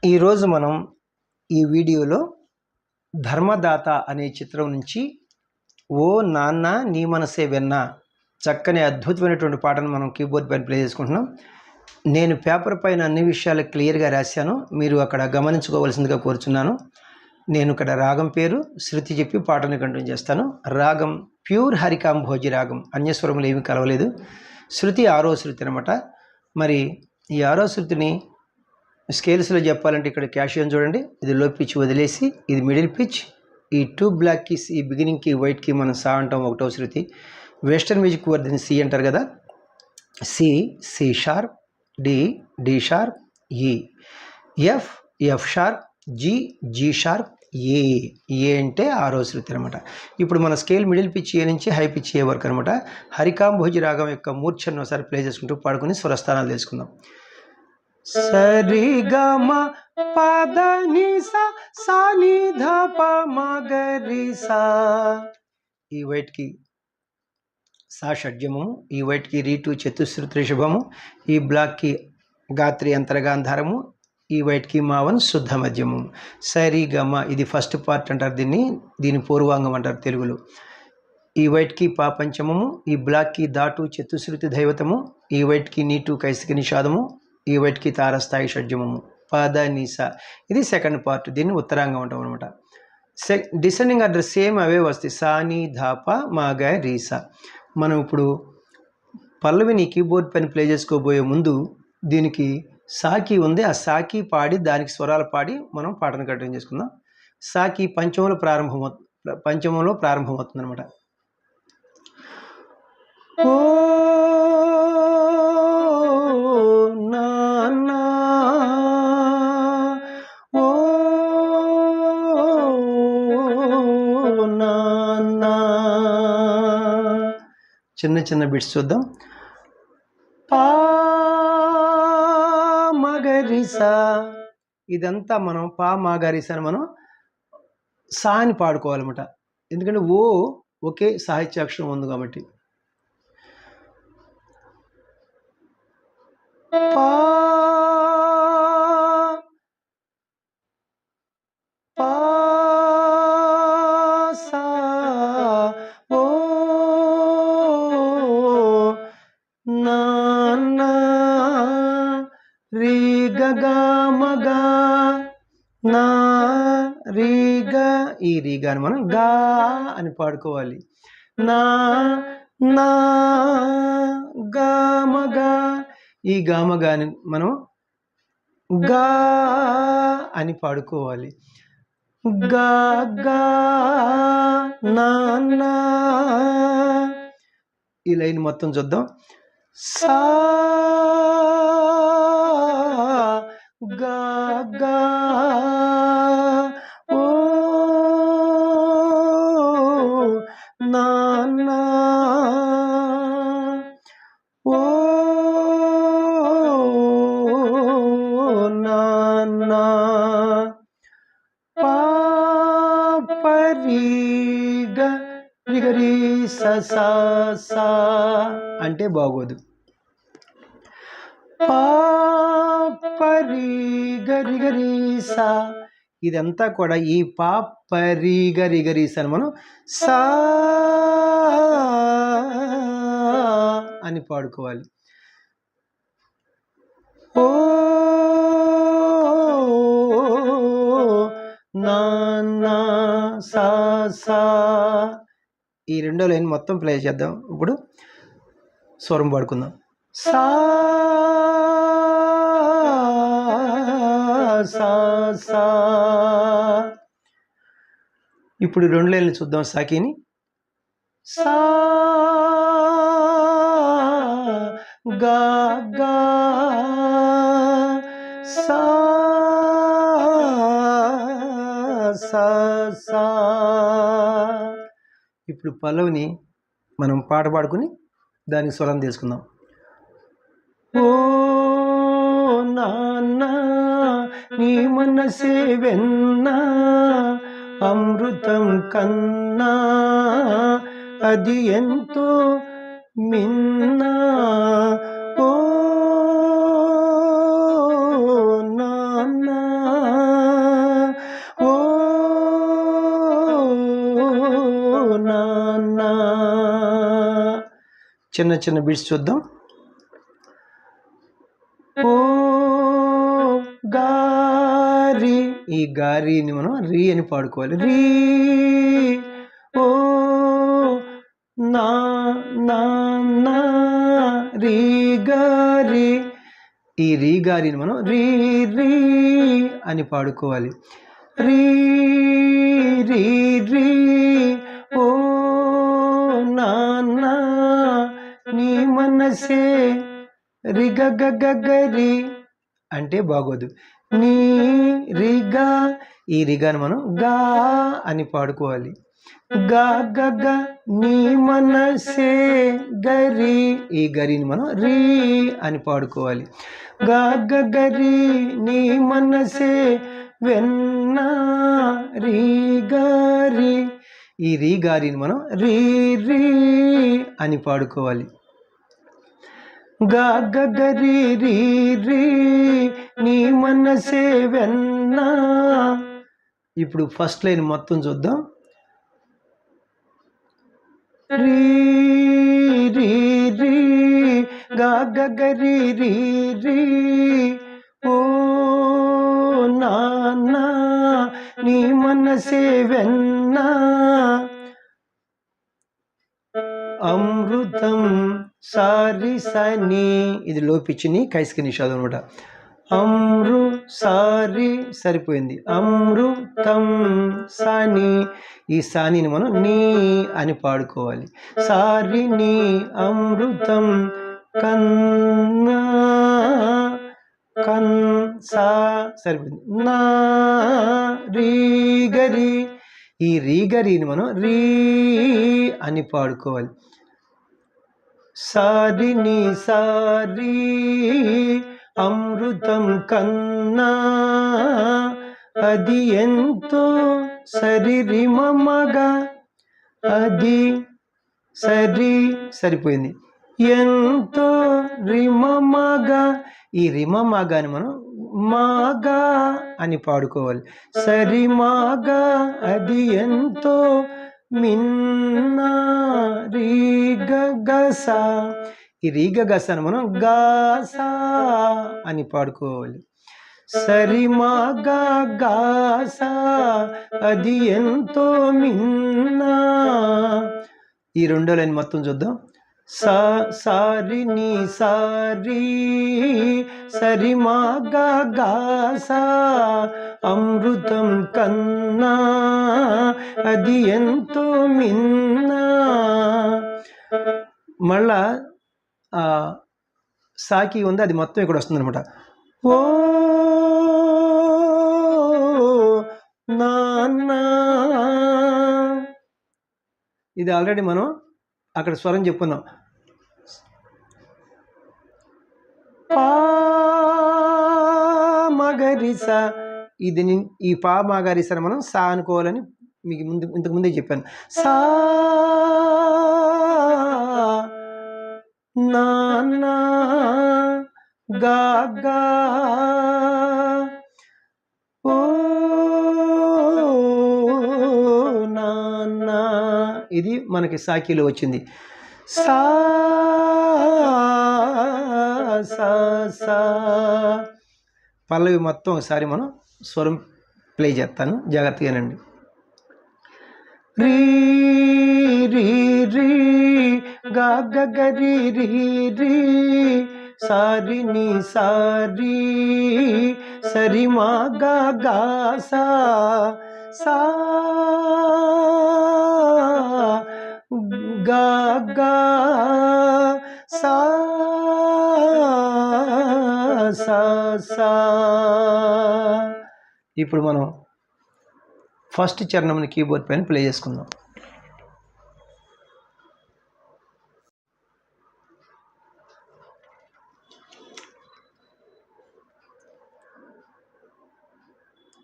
ఈరోజు మనం ఈ వీడియోలో ధర్మదాత అనే చిత్రం నుంచి ఓ నాన్న నీ మనసే వెన్నా చక్కని అద్భుతమైనటువంటి పాటను మనం కీబోర్డ్ పైన ప్లే చేసుకుంటున్నాం. నేను పేపర్ పైన అన్ని విషయాలు క్లియర్గా రాశాను, మీరు అక్కడ గమనించుకోవాల్సిందిగా కోరుచున్నాను. నేను ఇక్కడ రాగం పేరు శృతి చెప్పి పాటను కంటిన్యూ చేస్తాను. రాగం ప్యూర్ హరికాంభోజి రాగం, అన్యస్వరములు ఏమీ కలవలేదు. శృతి 6వ శృతి అనమాట. మరి ఈ 6వ శృతిని స్కేల్స్లో చెప్పాలంటే ఇక్కడ క్యాషియన్ చూడండి, ఇది లో పిచ్ వదిలేసి ఇది మిడిల్ పిచ్, ఈ 2 బ్లాక్ కీస్ ఈ బిగినింగ్కి వైట్కి మనం సా అంటాం 1వ శృతి. వెస్టర్న్ మ్యూజిక్ వర్దిని సి అంటారు కదా, C C sharp, D D sharp, E F F sharp, G G sharp, A A అంటే 6వ శృతి అనమాట. ఇప్పుడు మన స్కేల్ మిడిల్ పిచ్ ఏ నుంచి హై పిచ్ ఏ వరకు అనమాట. హరికాంభోజి రాగం యొక్క మూర్ఛను ఒకసారి ప్లే చేసుకుంటూ పాడుకుని స్వరస్థానాలు తెలుసుకుందాం. సరి గమ పద ని సా ని ధ ప మ గ రి సా, ఈ వైట్కి సా షడ్జమము, ఈ వైట్కి రీటు చతుశ్రుతి రిషభము, ఈ బ్లాక్కి గాత్రి అంతరగాంధారము, ఈ వైట్కి మావన్ శుద్ధ మధ్యము. సరి గమ ఇది ఫస్ట్ పార్ట్ అంటారు, దీని పూర్వాంగం అంటారు తెలుగులో. ఈ వైట్కి పా పంచమము, ఈ బ్లాక్కి దాటు చతుశ్రుతి దైవతము, ఈ వైట్కి నీటు కైసిక నిషాదము, ఈ వైట్కి తారస్థాయి షడ్జమము, పద నిసా ఇది సెకండ్ పార్ట్, దీన్ని ఉత్తరాంగం అంటాం అనమాట. డిసెండింగ్ ఆర్డర్ సేమ్ అవే వస్తాయి, సా ని ధ ప మ గ రి సా. మనం ఇప్పుడు పల్లవిని కీబోర్డ్ పైన ప్లే చేసుకోబోయే ముందు దీనికి సాకి ఉంది, ఆ సాకి పాడి దానికి స్వరాలు పాడి మనం పాటను కంటిన్యూ చేసుకుందాం. సాకి పంచమంలో ప్రారంభమవుతుంది అనమాట. ఓ నాన్నా ఓ నాన్నా, చిన్న చిన్న బిట్స్ చూద్దాం. పా మగరిసా, ఇదంతా మనం పా మగరిసా అని మనం సా అని పాడుకోవాలన్నమాట, ఎందుకంటే ఓ ఒకే సాహిత్యాక్షరం ఉంది కాబట్టి. పా పా సా ఓ నాన్నా రీ గ గ మ గ నా రీ గ, ఈ రీ గాని మనం గా అని పాడుకోవాలి. నా నా గా మ గా, ఈ గామగాని మనం గా అని పాడుకోవాలి. గా గా నాన్నా, ఈ లైన్ మొత్తం చూద్దాం. సా గా గా ఓ నాన్నా ఓ నాన్నా, పా పరి గ రి గ రి స సా సా అంటే బాగోదు. పా పరి గ రి గ రి సా, ఇదంతా కూడా ఈ పా పరి గ రి గ రి సా అని మనం సా అని పాడుకోవాలి. ఓ నాన్నా సా సా, ఈ రెండో లైన్ మొత్తం ప్లే చేద్దాం. ఇప్పుడు స్వరం పాడుకుందాం. సా సా సా, ఇప్పుడు 2 లైన్లు చూద్దాం సాకిని. సా గా గా సా సా సా. ఇప్పుడు పల్లవిని మనం పాట పాడుకుని దానికి స్వరం తీసుకుందాం. ఓ నాన్న నీ మనసే వెన్నా అమృతం కన్నా అది ఎంతో మిన్నా, ఓ నాన్న చిన్న చిన్న బిట్స్ చూద్దాం. ఓ గారి, ఈ గారిని మనం రీ అని పాడుకోవాలి. రీ. ఓ నా నా నా రీ గారి, ఈ రీ గారిని మనం రీ రీ అని పాడుకోవాలి. రీ రీ రీ. ఓ నాన్న నీ మనసే రిగ గ గరి అంటే బాగోదు. నీ రిగా, ఈ రిగాని మనం గా అని పాడుకోవాలి. గా గ గ నీ మనసే గరి, ఈ గరిని మనం రీ అని పాడుకోవాలి. గా గ గరి నీ మనసే వెన్న రీ గారి, ఈ రీ గారిని మనం రీ రీ అని పాడుకోవాలి. గా గ గరి రీ రీ నీ మనసే వెన్న. ఇప్పుడు ఫస్ట్ లైన్ మొత్తం చూద్దాం. రీ రీ రీ గా గ గరి రీ రీ. ఓ నాన్న నీ మనసే వెన్న. అమృతం సారి సని, ఇది లోపిచ్చిని కైస్కి నిషాదం అనమాట. అమృ సారి సరిపోయింది. అమృతం సాని, ఈ సానిని మనం నీ అని పాడుకోవాలి. సారి నీ అమృతం కన్నా కన్ సా సరిపోయింది. నా రీ గరి, ఈ రీ గరిని మనం రీ అని పాడుకోవాలి. సారి నీ సారి అమృతం కన్నా అది ఎంతో సరి రిమమగా, అది సరి సరిపోయింది. ఎంతో రిమమగా, ఈ రిమమగాని మనం మాగా అని పాడుకోవాలి. సరి మాగా అది ఎంతో మిన్నా రీ గసా, ఈ రీ గసాను మనం గాసా అని పాడుకోవాలి. సరి మాగా గాసా అది ఎంతో మిన్నా. ఈ రెండో లైన్ మొత్తం చూద్దాం. సా సారి నీ సారి సరి మాగా గాసా అమృతం కన్నా అది ఎంతో మిన్నా. మళ్ళా సాకి ఉంది, అది మొత్తం ఇక్కడ వస్తుంది అనమాట. ఓ నాన్న, ఇది ఆల్రెడీ మనం అక్కడ స్వరం చెప్పుకున్నాం. పా మగరిస, ఇది ఈ పా మగరిసని మనం సా అనుకోవాలని మీకు ఇంతకు ముందే చెప్పాను. సా నాన్న గా గా. ఓ నాన్న, ఇది మనకి సాకిలో వచ్చింది. సా సా సా. పల్లవి మొత్తం ఒకసారి మనం స్వరం ప్లే చేస్తాను, జాగ్రత్తగానండి. రీ రీ రీ గా గ గరి రీ రీ సారి నీ సారి సరి మా గా గా సా సా గా గా సా సా సా. ఇప్పుడు మనం ఫస్ట్ చరణంని కీబోర్డ్ పైన ప్లే చేసుకుందాం.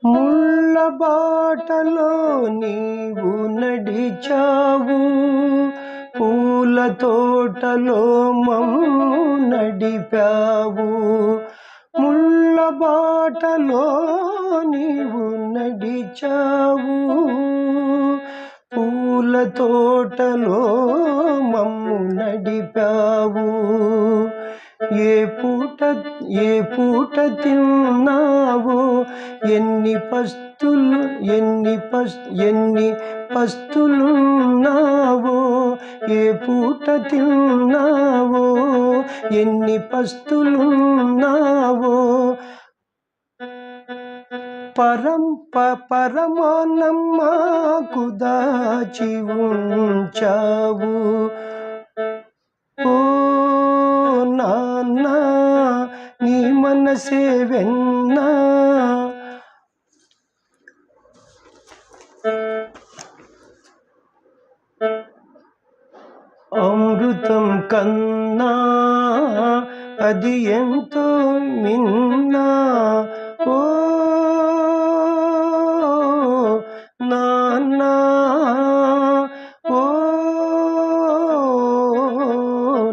ముళ్ళ బాటలో నీవు నడిచావు, పూల తోటలో మమ్ము నడిపావు. ముళ్ళ బాటలో నీవు నడిచావు, పూల పూల తోటలో మమ్ము నడిపావు. ఏ పూట తిన్నావో, ఎన్ని పస్తులున్నావో, ఏ పూట తిన్నావో, ఎన్ని పస్తులున్నావో, పరమాన్నం మాకు దాచి ఉంచావు. ఓ నాన్న నీ మనసే వెన్న, అమృతం కన్నా అది ఎంతో మిన్నా. ఓ నాన్న, ఓ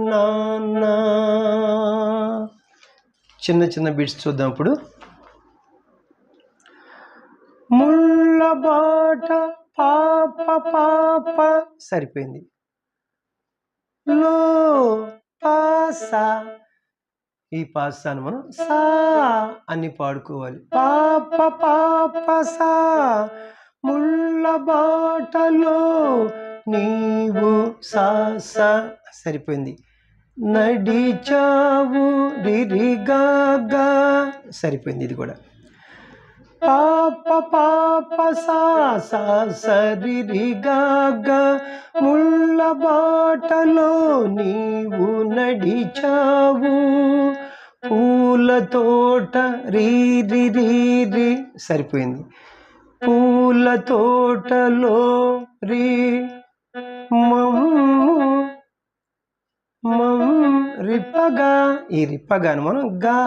నాన్న. చిన్న చిన్న బిట్స్ చూద్దాం ఇప్పుడు. ముళ్ళబాట పాప సరిపోయింది. లో పాసా, ఈ పాసాను మనం సా అని పాడుకోవాలి. పాప సా, ముళ్ళబాటలో నీవు సా సరిపోయింది. నడిచావు రిరిగాగా సరిపోయింది ఇది కూడా. పాప సా సరిరిగాగా, ముళ్ళబాటలో నీవు నడిచావు. పూల తోట రీ సరిపోయింది. పూల తోటలో రీ రిప్పగా, ఈ రిప్పగాను మనం గా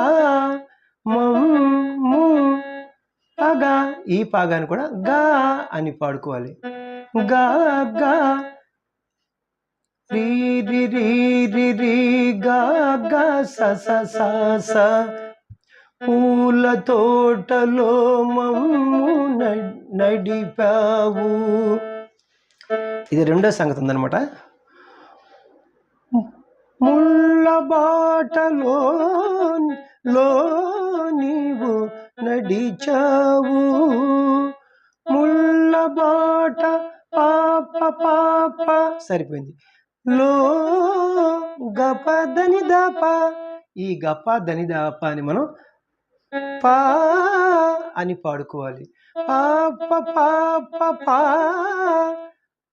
పగా, ఈ పాగాను కూడా గా అని పాడుకోవాలి. గా గా రీ గా గా స. పూల తోటలో మమ్ము నడిపావు. ఇది రెండో సంగతి ఉందన్నమాట. ముళ్ళ బాటలో నీవు నడిచావు. ముళ్ళ బాట పాప సరిపోయింది. లో గప దని దాప, ఈ గప దని దాప అని మనం పా అని పాడుకోవాలి. పాప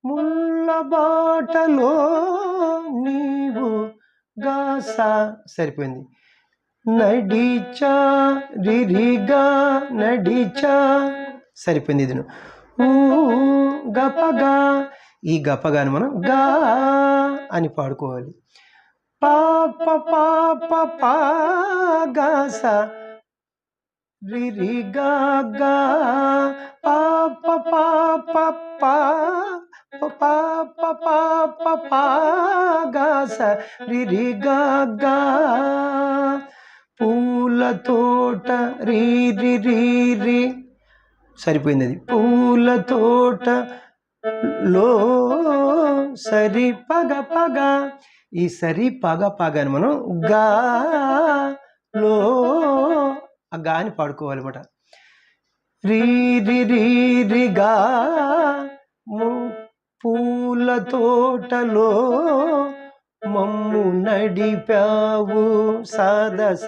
ముళ్ళ బాటలో నీవు గాసా సరిపోయింది. నడిచా రిరిగా నడిచా సరిపోయింది. ఇది గపగా, ఈ గపగాని మనం గా అని పాడుకోవాలి. పాప గాసా రిరిగా గా, పాప గాసా రిరిగా గా. పూల తోట రీ సరిపోయింది. అది పూల తోట లో సరి పగ, ఈ సరి పగ అని మనం గా లో ఆ గాని పాడుకోవాలి అన్నమాట. రీ గా, పూల తోటలో మమ్ము నడిపావు. సాద స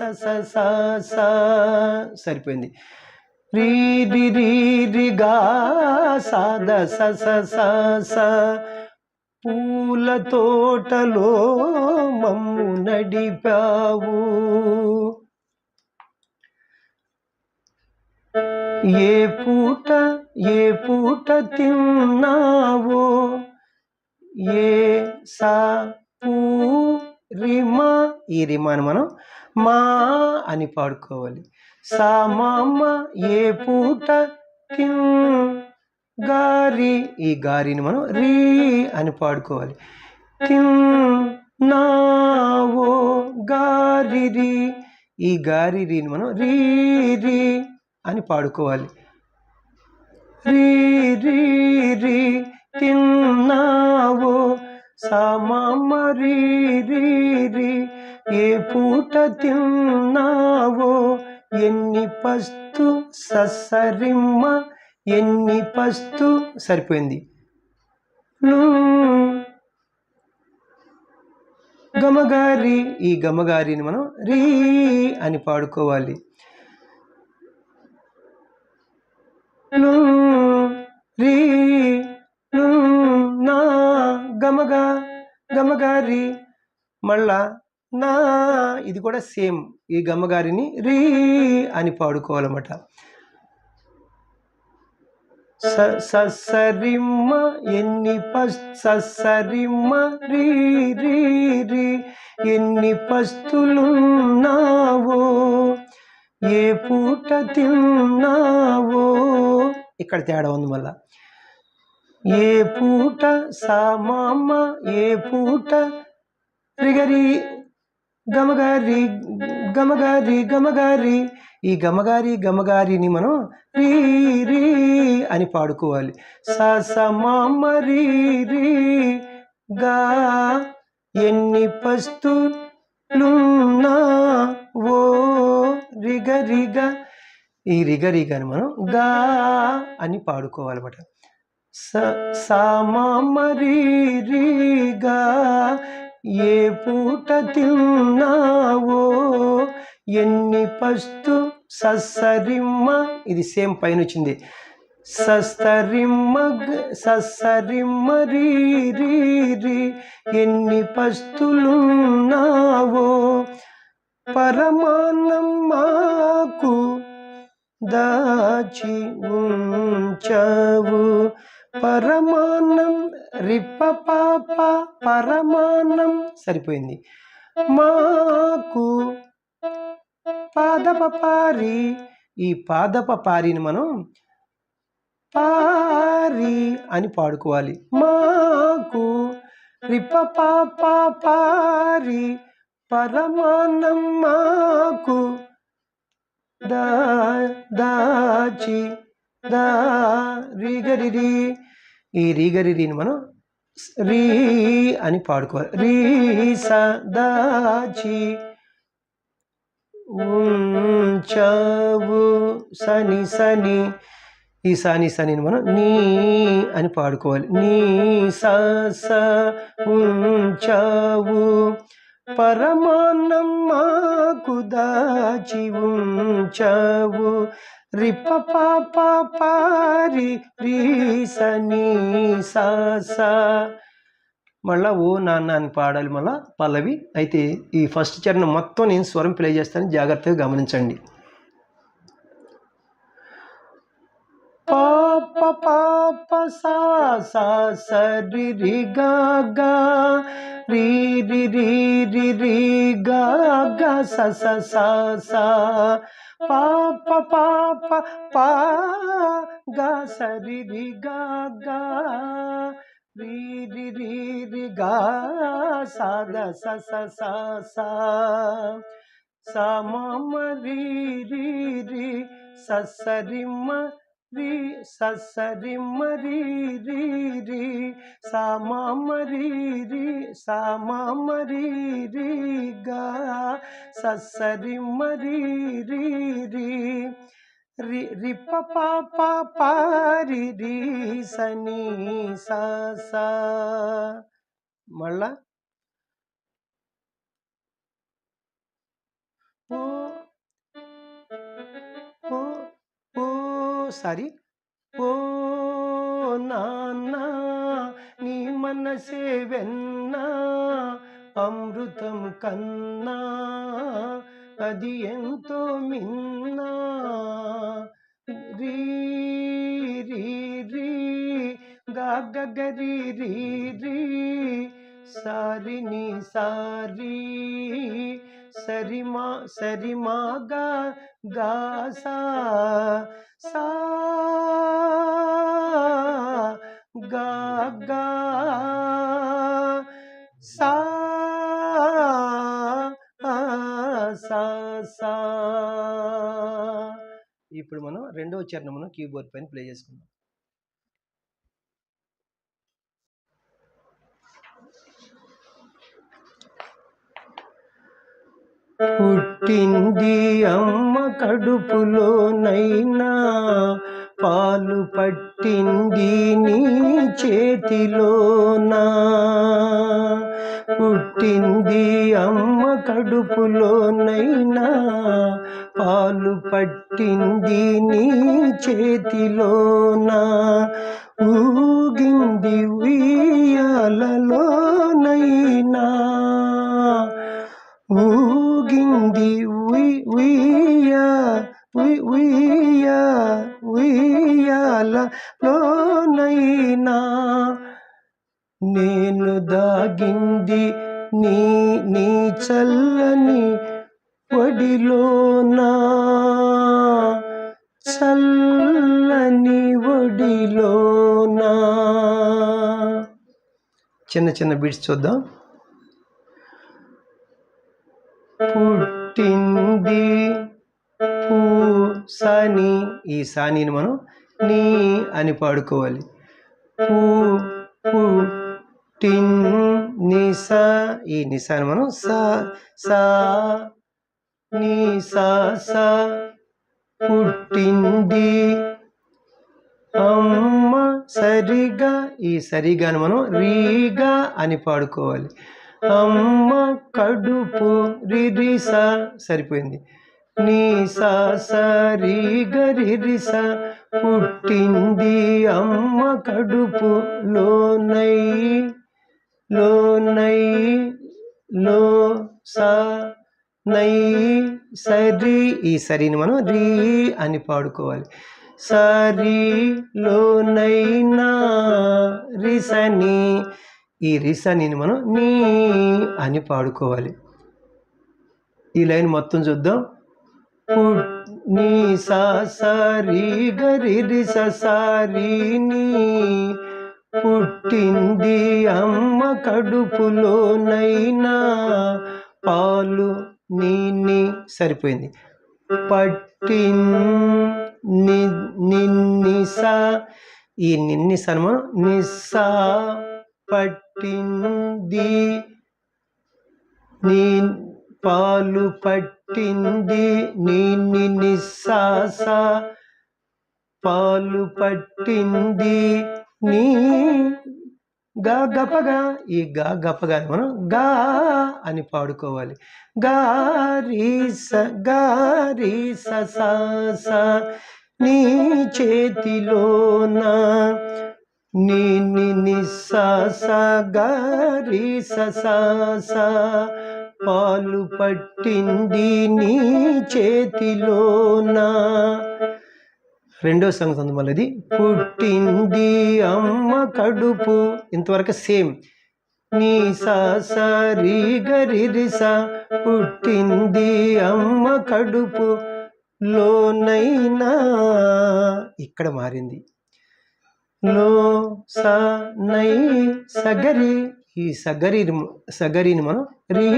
సరిపోయింది. రీ గా సాద స. పూల తోటలో మమ్ము నడిపావు. ఏ పూట తిన్నావో, ఏ సా పూ రిమా, ఈ రిమాను మనం మా అని పాడుకోవాలి. సా మామ ఏ పూట గారి, ఈ గారిని మనం రీ అని పాడుకోవాలి. తిన్నావో గారి, ఈ గారి రీని మనం రీ అని పాడుకోవాలి. రీ తిన్నావో సామరి ఏ పూట తిన్నావో ఎన్ని పస్తు ససరిమ్మ ఎన్ని పస్తు సరిపోయింది. గమగారి ఈ గమగారిని మనం రీ అని పాడుకోవాలి. రీ నా గమగా గమగారి మళ్ళా నా ఇది కూడా సేమ్ ఈ గమగారిని రీ అని పాడుకోవాలన్నమాట. సరిమ్మ ఎన్ని సరిమ్మ రీ ఎన్ని పస్తులున్నావో ఏ పూట తిన్నావో ఇక్కడ తేడా ఉంది. మళ్ళా ఏ పూట సామామ ఏ పూట రిగరి గమగారి గమగారి గమగారి ఈ గమగారిని మనం రీ అని పాడుకోవాలి. సమామ రీ గా ఎన్ని పస్తులున్నావో రిగరిగా ఈ రిగరిగాని మనం గా అని పాడుకోవాలన్నమాట. సామామ రీగా ఏ పూట తిన్నావో ఎన్ని పస్తు ససరిమ్మ ఇది సేమ్ పైన వచ్చింది. ససరిమ్మ రీ ఎన్ని పస్తులున్నావో పరమాన్నం మాకు దాచి ఉంచవు పరమాన్నం రిప్ప పాప పరమాన్నం సరిపోయింది. మాకు పాదప పారి ఈ పాదప పారిని మనం పారి అని పాడుకోవాలి. మాకు రిప్ప పాప పారి పరమాన్నం మాకు దాచి రీగరి ఈ రీగరిని మనం రీ అని పాడుకోవాలి. రీ దాచి ఉంచవు సని ఈ సనిని మనం నీ అని పాడుకోవాలి. నీ ఉంచవు పరమాన్నం మాకు దాచి ఉంచవు రిప్ప పాప పారి రీ సని మళ్ళా ఓ నాన్న అని పాడాలి. మళ్ళా పల్లవి అయితే ఈ ఫస్ట్ చరణం మొత్తం నేను స్వరం ప్లే చేస్తాను, జాగ్రత్తగా గమనించండి. పాప పాప సా సరి రి గా గా రీ గా గా సా పాప పాప పా గా సరి రి గా గా రీ గా సాద సమామ రీ సరిమ్మ రీ సరిమ్మ రీ సమామ రీ గా సరిమ్మ రీ రిప్ప పాప పారి రీ సని సా మళ్ళా సారీ ఓ నాన్న నీ మనసే వెన్నా అమృతం కన్నా అది ఎంతో మిన్నా రీ గరి రీ సారిని సారీ సరిమా గా సా గా సా ఇప్పుడు మనం రెండవ చరణమును కీబోర్డ్ పైన ప్లే చేసుకుందాం. పుట్టింది అమ్మ కడుపులోనైనా పాలు పట్టింది నీ చేతిలోనా పుట్టింది అమ్మ కడుపులోనైనా పాలు పట్టింది నీ చేతిలోనా ఊగింది ఉయ్యాలలోనైనా ఊగింది ఉయ్యాలలోనైనా నేను దాగింది నీ చల్లని ఒడిలోనా చల్లని ఒడిలోనా. చిన్న చిన్న బీట్స్ చూద్దాం. పుట్టింది సాని, ఈ సానిని మనం నీ అని పాడుకోవాలి. నిసా, ఈ నిసాని మనం సా నీ సా పుట్టింది అమ్మ సరిగా, ఈ సరిగాను మనం రీగా అని పాడుకోవాలి. అమ్మ కడుపు రిరిసా సరిపోయింది. నీ సరిగరిరిసా పుట్టింది అమ్మ కడుపు లోనై లో సా నై సరి, ఈ సరిని మనం రీ అని పాడుకోవాలి. సరిలోనైనా రిసని, ఈ రిసనిని మనం నీ అని పాడుకోవాలి. ఈ లైన్ మొత్తం చూద్దాం. నీ సరిగరిరిస సారిని పుట్టింది అమ్మ కడుపులోనైనా పాలు నీ సరిపోయింది. నిన్నిసా, ఈ నిన్నిసాను మనం నిస్సా పట్టింది నీ పాలు పట్టింది నిస్సా పాలు పట్టింది నీ గపగా, ఈ గపగా మనం గా అని పాడుకోవాలి. గారీస నీ చేతిలోనా నిస్స గారీస పాలు పట్టింది నీ చేతిలోనా. రెండో సంగతి మళ్ళీ పుట్టింది అమ్మ కడుపు, ఇంతవరకు సేమ్. నీ సరిగరిరిసా పుట్టింది అమ్మ కడుపు లోనైనా, ఇక్కడ మారింది. లో నై సగరి, ఈ సగరిని మనం రీ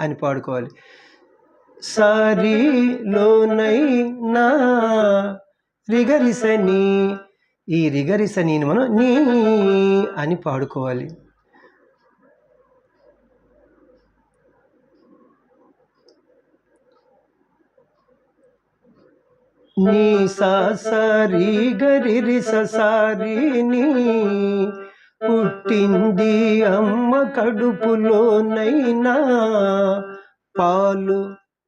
అని పాడుకోవాలి. సరిలోనైనా రిగరిసని, ఈ రిగరిసని మనం నీ అని పాడుకోవాలి. నీ సరిగరిరిస సారిని పుట్టింది అమ్మ కడుపులోనైనా పాలు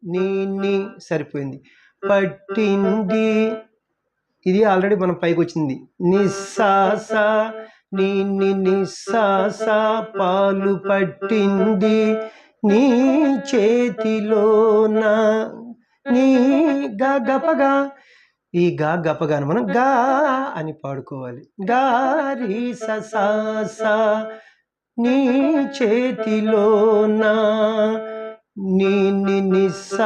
నీ సరిపోయింది. పట్టింది, ఇది ఆల్రెడీ మనం పైకి వచ్చింది. నిస్సా నిస్సా పాలు పట్టింది నీ చేతిలోనా నీ గపగా, ఈ గపగాను మనం గా అని పాడుకోవాలి. గారీ సా నీ చేతిలోనా నిస్స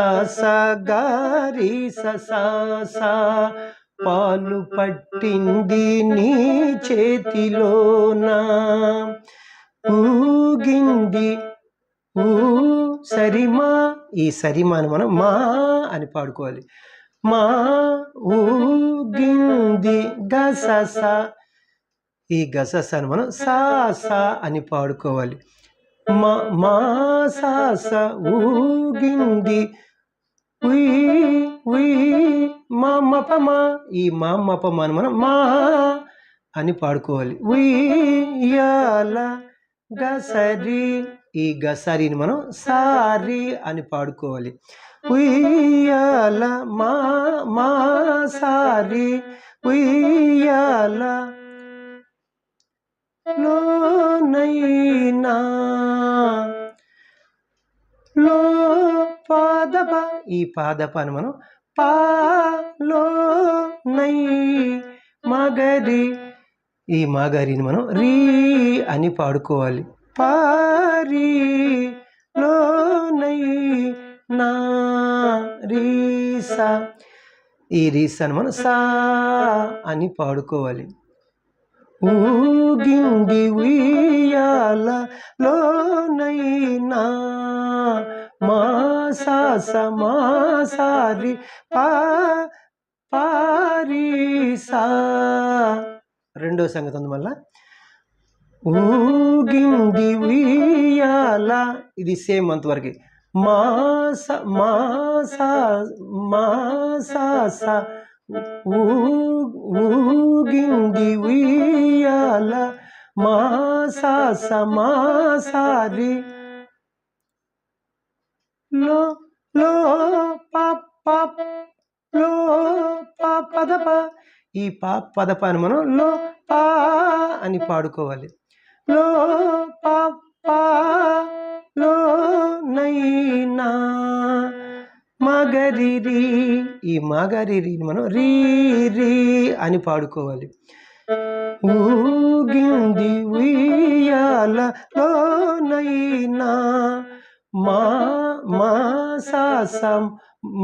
గారీ సా పాలు పట్టింది నీ చేతిలోనా. ఊగింది సరిమా, ఈ సరిమాను మనం మా అని పాడుకోవాలి. మా ఊగింది గసస, ఈ గససను మనం సా అని పాడుకోవాలి. మా సాస ఊగింది మా మపమా, ఈ మా మపమా అని మనం మా అని పాడుకోవాలి. ఉయ్యాల గసరి, ఈ గసరిని మనం సారి అని పాడుకోవాలి. ఉయ్యాల మా మా సారి ఉయ్యాల లోనైనా లో పాదప, ఈ పాదప అని మనం పాలో నై మగరి, ఈ మగరిని మనం రీ అని పాడుకోవాలి. పారి లోనై నా రీసా, ఈ రీసాని మనం సా అని పాడుకోవాలి. ఊగింది ఉయ్యాల లోనైనా మా సాస మా సారి పారీసా. రెండో సంగతి ఉంది మళ్ళా. ఊగింది ఉయ్యాల, ఇది సేమ్ అంతవరకు. మా సాస ఊగింది ఉయ్యాల మా సాస మా సారి లో లో లో పదప, ఈ పదప అని మనం లో పా అని పాడుకోవాలి. లో లో నైనా మగరిరి, ఈ మగరిరి మనం రీ రీ అని పాడుకోవాలి. ఊగింది ఉయ్యాల లోనైనా మా మా సాస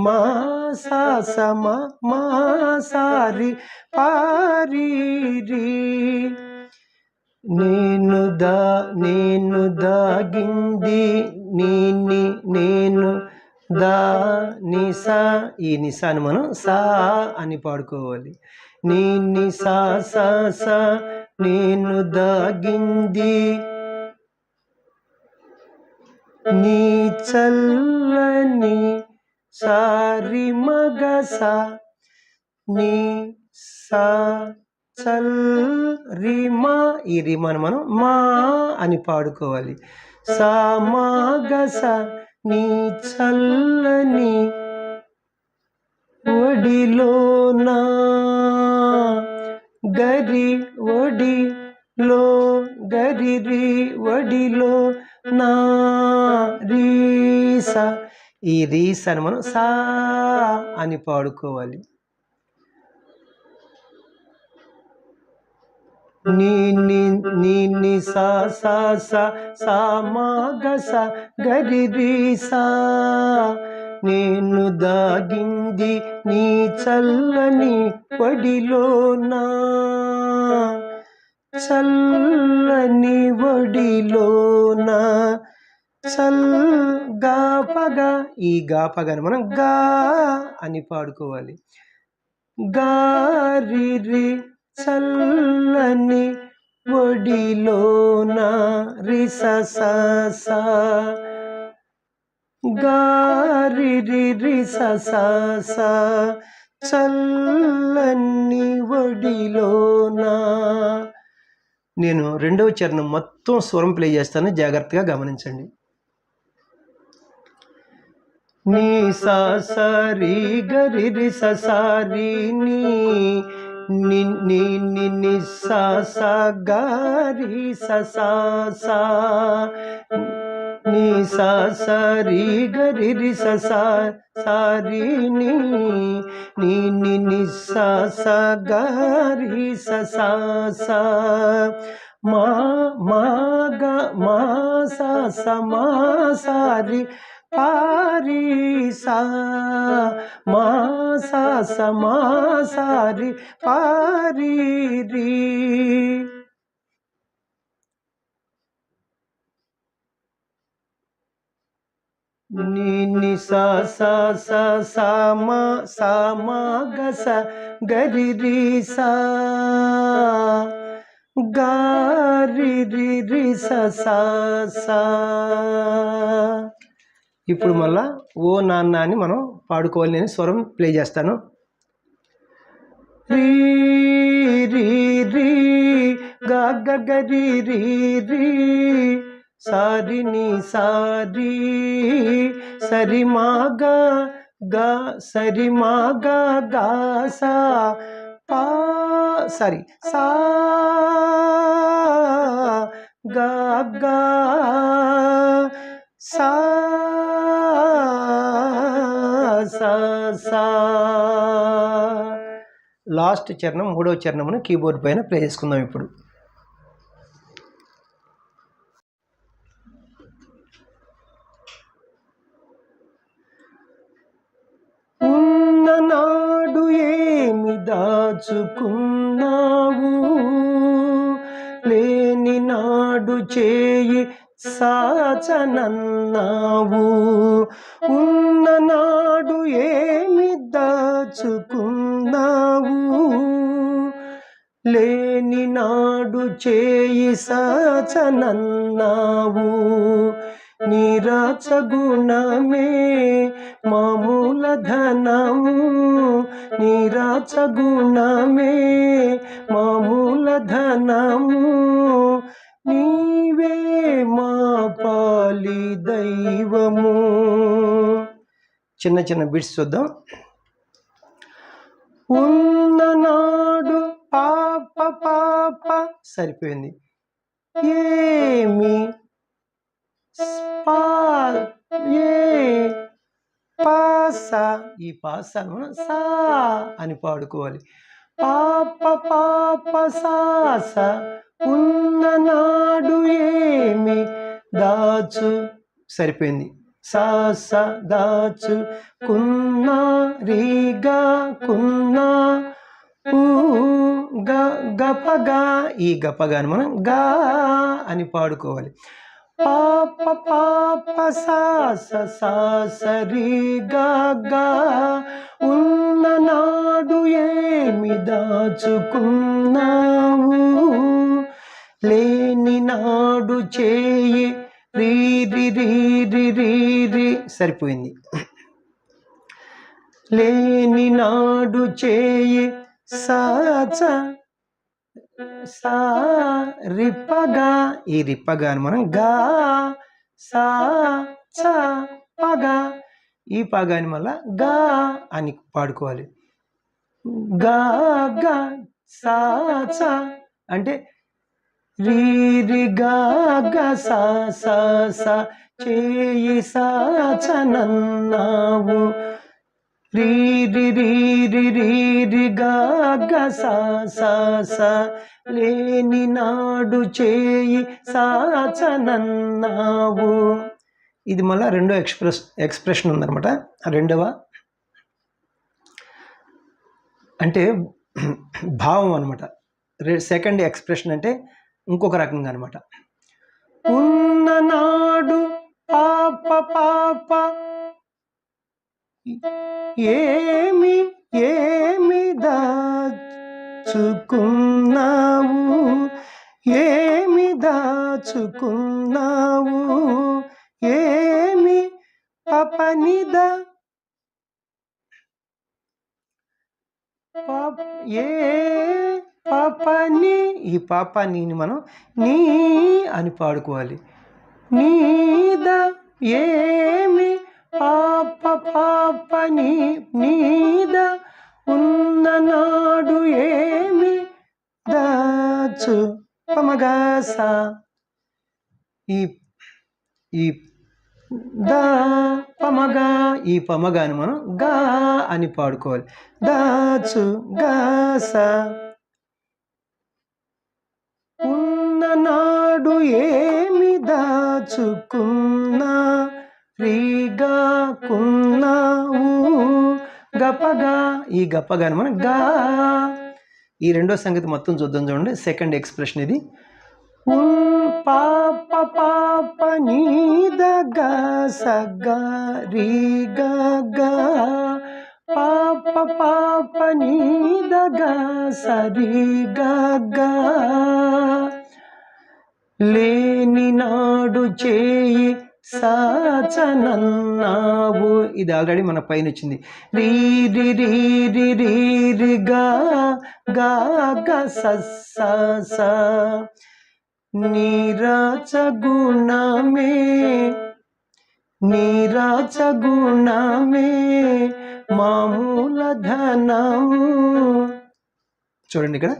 మా సాస మా సారి పారీరి. నేను దాగింది నేను దా నిసా, ఈ నిసాని మనం సా అని పాడుకోవాలి. నీ సా సా సా నేను దాగింది నీ చల్లని సారి మగసా నీ సా చల్ రిమా, ఈ రిమాను మనం మా అని పాడుకోవాలి. సా మా గస నీ చల్లని ఒడిలోనా గరి ఒడిలో గరిరి ఒడిలో నా రీసా, ఈ రీసాని మనం సా అని పాడుకోవాలి. నీ సా సా సా సా మా గస గరి రీసా నేను దాగింది నీ చల్లని ఒడిలోనా చల్లని ఒడిలోనా గాపగా, ఈ గాపగాని మనం గా అని పాడుకోవాలి. గారిరి చల్లని ఒడిలోన రిససా గారిరి రిససా చల్లని ఒడిలోన. నేను రెండవ చరణం మొత్తం స్వరం ప్లే చేస్తాను, జాగ్రత్తగా గమనించండి. నీ సా సరి గరి రి సరి ని సా సా గరి సా నీ సా సరి గరి రి సరి ని సా సా గరి సా మా సా సా మా సారి పారీసా మా సా సా మా సారి పారీరి. ని సా సా సా సా మా గస గరి రి సా గారి రి సా. ఇప్పుడు మళ్ళా ఓ నాన్న అని మనం పాడుకోవాలి. నేను స్వరం ప్లే చేస్తాను. రీ రీ రీ గా గ గ రీ రీ రీ సారి ని సారి సరి మా గా గా సరి మా గా గా సా పా సారీ సా గా గా సా సా సా. లాస్ట్ చరణం, మూడవ చరణమును కీబోర్డ్ పైన ప్లే చేసుకుందాం ఇప్పుడు. ఉన్ననాడు ఏమి దాచుకున్నావు, లేని నాడు చేయి సాచనన్నావు. ఉన్ననాడు ఏమి దాచుకున్నావు, లేని నాడు చేయి సాచనన్నావు. నీరాచ గుణమే మామూల ధనము, నీరాచ గుణమే మామూల ధనము. నీవే మా పాలి దైవము. చిన్న చిన్న బిట్స్ చూద్దాం. ఉన్ననాడు పాప పాప సరిపోయింది. ఏమి పాసా, ఈ పాసాను సా అని పాడుకోవాలి. పాప పాప సాస. ఉన్ననాడు ఏమి దాచు సరిపోయింది. సాస దాచు కున్నా రీగా కున్నా గపగా, ఈ గపగాను మనం గా అని పాడుకోవాలి. పాప పాప సాస సాస రీగా గా. ఉన్ననాడు ఏమి దాచుకున్నావు, లేని నాడు చేయి రీ రి రీ రి రీ రి సరిపోయింది. లేని నాడు చేయి సాచ సా రిప్పగా, ఈ రిప్పగాను మనం గా సా చ పగా, ఈ పగాని మళ్ళా గా అని పాడుకోవాలి. గా గా సా చ అంటే రీ రి గా గా సా సా సా చేయి సాచనన్నావు. రీ రి రీ రి రీ రి గా గా సా సా సా లేని నాడు చేయి సాచనన్నావు. ఇది మళ్ళీ రెండో ఎక్స్ప్రెషన్ ఉందన్నమాట. రెండవ అంటే భావం అనమాట. సెకండ్ ఎక్స్ప్రెషన్ అంటే ఇంకొక రకంగా అనమాట. ఉన్ననాడు పాప పాప ఏమి ఏమి దాచుకున్నావు, ఏమి దాచుకున్నావు, ఏమి పపనిద ఏ పాపని, ఈ పాపాని మనం నీ అని పాడుకోవాలి. నీద ఏమి పాప పాపని నీద. ఉన్ననాడు ఏమి దాచు పమగాసా, ఈ దా పమగా, ఈ పమగాని మనం గా అని పాడుకోవాలి. దాచు గాసా. ఉన్ననాడు ఏమి దాచుకున్నా రీగా కున్నావు. గపగా, ఈ గపగాని మనం గా. ఈ రెండో సంగతి మొత్తం చూద్దాం చూడండి. సెకండ్ ఎక్స్ప్రెషన్ ఇది. పాప పాప నీద గా సగా రీగా గా. పాప పాప నీద గా సరిగా గా. లేని నాడు చేయి సాచనన్నావు. ఇది ఆల్రెడీ మన పైన వచ్చింది. రీ రి రి రి రి రి గా గా గ స స స. నీరాచ గుణమే నీరాచ గుణమే మామూల ధనము. చూడండి ఇక్కడ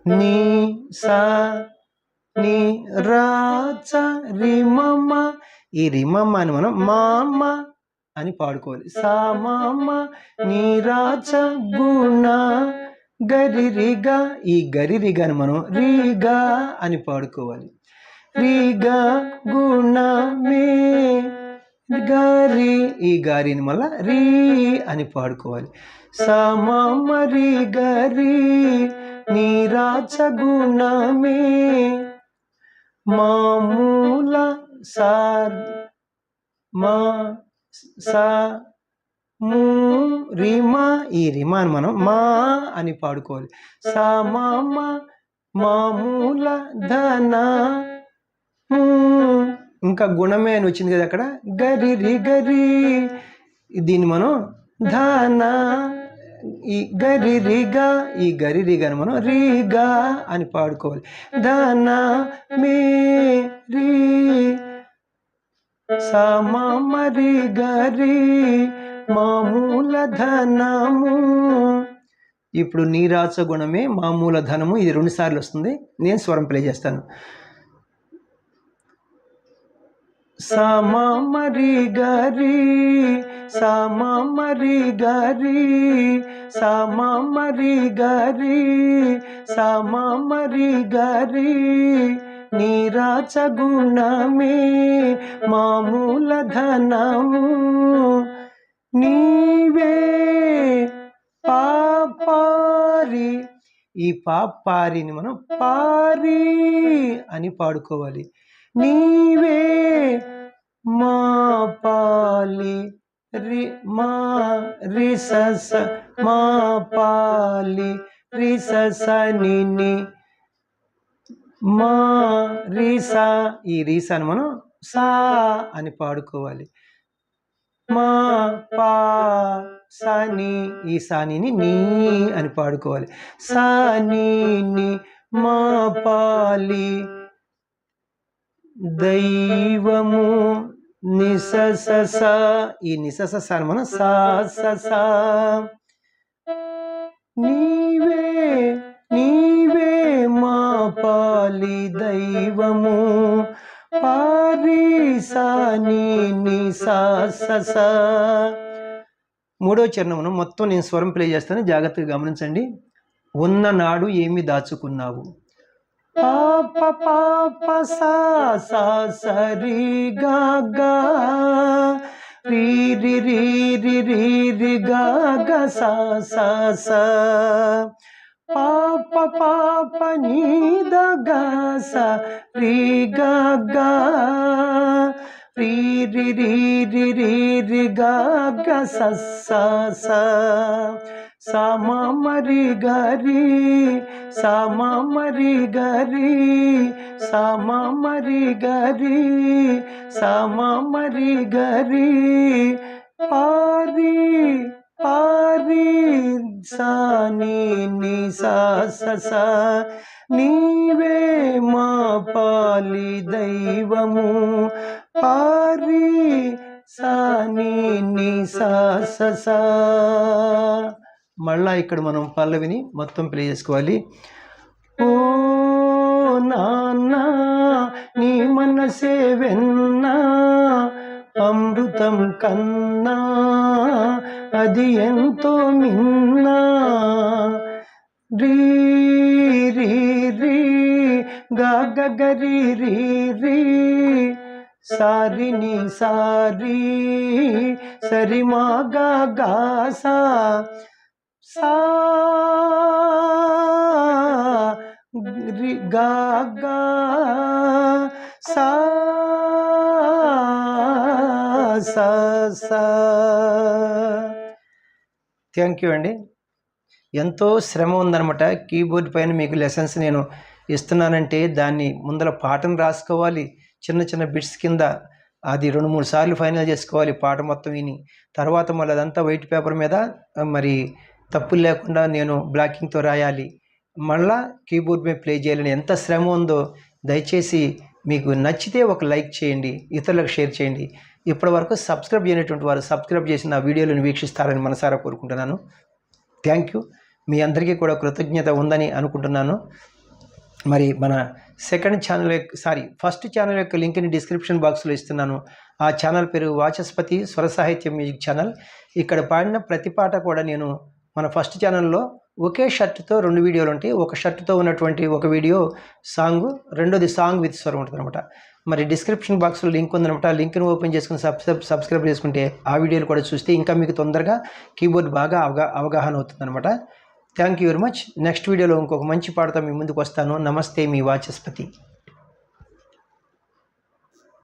నీ సా నీ రాచ రిమమ్మ. ఈ రిమమ్మ అని మనం మామ అని పాడుకోవాలి. సా మామ నీరాచ గుణ గరిరిగా. ఈ గరిరిగాని మనం రీగా అని పాడుకోవాలి. రీగా గుణమే గారి. ఈ గారిని మళ్ళా రీ అని పాడుకోవాలి. సా మామ రీ గరి నీరాచ గుణమే మామూల సా మా సా ము రిమా. ఈ రిమాని మనం మా అని పాడుకోవాలి. సా మామ మామూల ధన. ఇంకా గుణమే అని వచ్చింది కదా అక్కడ. గరి రి గరి. దీన్ని మనం ధన. ఈ గరి రిగా. ఈ గరి రిగాని మనం రీగా అని పాడుకోవాలి. ధన మే రీ సా మామ రి గరి మామూల ధనము. ఇప్పుడు నీరాచ గుణమే మామూల ధనము. ఇది 2 సార్లు వస్తుంది. నేను స్వరం ప్లే చేస్తాను. సా మామ రి గరి సా మామ రి గరి సా మామ రి గరి సా మామ రి గరి నీరాచ గుణమే మామూల ధనము. నీవే పాపారి. ఈ పాపారిని మనం పారి అని పాడుకోవాలి. నీవే మా పాలి రి మా రి స స మా పాలి రి స స ని ని మా రి సా. ఈ రీసాని మనం సా అని పాడుకోవాలి. మా పా సా ని. ఈ సానిని నీ అని పాడుకోవాలి. సా ని ని మా పాలి దైవము నిసస. ఈ నిసస అని మనం సా స సా. నీవే నీవే మా పాలి దైవము పారి సా ని ని సా స సా. 3వ చరణమును మొత్తం నేను స్వరం ప్లే చేస్తాను, జాగ్రత్తగా గమనించండి. ఉన్ననాడు ఏమి దాచుకున్నావు. పాప పాప సా సా సరి గా గా రి రి రి రి రి రి గా గా సా సా సా. పాప పాప నీ ద గా సా రి గా గా రి రి రి రి రి రి గా గా సా సా సా. సా మామ రి గరి సా మామ రి గరి సా మామ రి గరి సా మామ రి గరి పారి పారి సా ని ని సా స సా. నీవే మా పాలి దైవము పారి సా ని ని సా స సా. మళ్ళా ఇక్కడ మనం పల్లవిని మొత్తం ప్లే చేసుకోవాలి. ఓ నాన్న నీ మనసే వెన్నా అమృతం కన్నా అది ఎంతో మిన్నా. రీ రీ రీ గా గరి రీ రీ సారి ని సారి సరి మా గా గా సా సా రి గా గా సా సా సా. థ్యాంక్ యూ అండి. ఎంతో శ్రమ ఉందన్నమాట. కీబోర్డ్ పైన మీకు లెసన్స్ నేను ఇస్తున్నానంటే దాన్ని ముందర పాఠం రాసుకోవాలి, చిన్న చిన్న బిట్స్ కింద అది 2-3 సార్లు ఫైనల్ చేసుకోవాలి పాట మొత్తం విని. తర్వాత మళ్ళీ అదంతా వైట్ పేపర్ మీద మరి తప్పులు లేకుండా నేను బ్లాకింగ్తో రాయాలి. మళ్ళా కీబోర్డ్ మీద ప్లే చేయాలని ఎంత శ్రమ ఉందో దయచేసి మీకు నచ్చితే ఒక లైక్ చేయండి, ఇతరులకు షేర్ చేయండి. ఇప్పటివరకు సబ్స్క్రైబ్ చేయనటువంటి వారు సబ్స్క్రైబ్ చేసి నా వీడియోలను వీక్షిస్తారని మనసారా కోరుకుంటున్నాను. Thank you. మీ అందరికీ కూడా కృతజ్ఞత ఉందని అనుకుంటున్నాను. మరి మన ఫస్ట్ ఛానల్ యొక్క లింక్ని డిస్క్రిప్షన్ బాక్స్లో ఇస్తున్నాను. ఆ ఛానల్ పేరు వాచస్పతి స్వర సాహిత్య మ్యూజిక్ ఛానల్. ఇక్కడ పాడిన ప్రతి పాట కూడా నేను మన ఫస్ట్ ఛానల్లో ఒకే షర్ట్తో 2 వీడియోలు ఉంటాయి. ఒక షర్ట్తో ఉన్నటువంటి ఒక వీడియో సాంగ్, రెండోది సాంగ్ విత్ స్వరం ఉంటుంది అనమాట. మరి డిస్క్రిప్షన్ బాక్స్లో లింక్ ఉందనమాట. ఆ లింక్ని ఓపెన్ చేసుకుని సబ్స్క్రైబ్ చేసుకుంటే ఆ వీడియోలు కూడా చూస్తే ఇంకా మీకు తొందరగా కీబోర్డ్ బాగా అవగాహన అవుతుందన్నమాట. Thank you very much. Next వీడియోలో ఇంకొక మంచి పాటతో మీ ముందుకు వస్తాను. నమస్తే, మీ వాచస్పతి.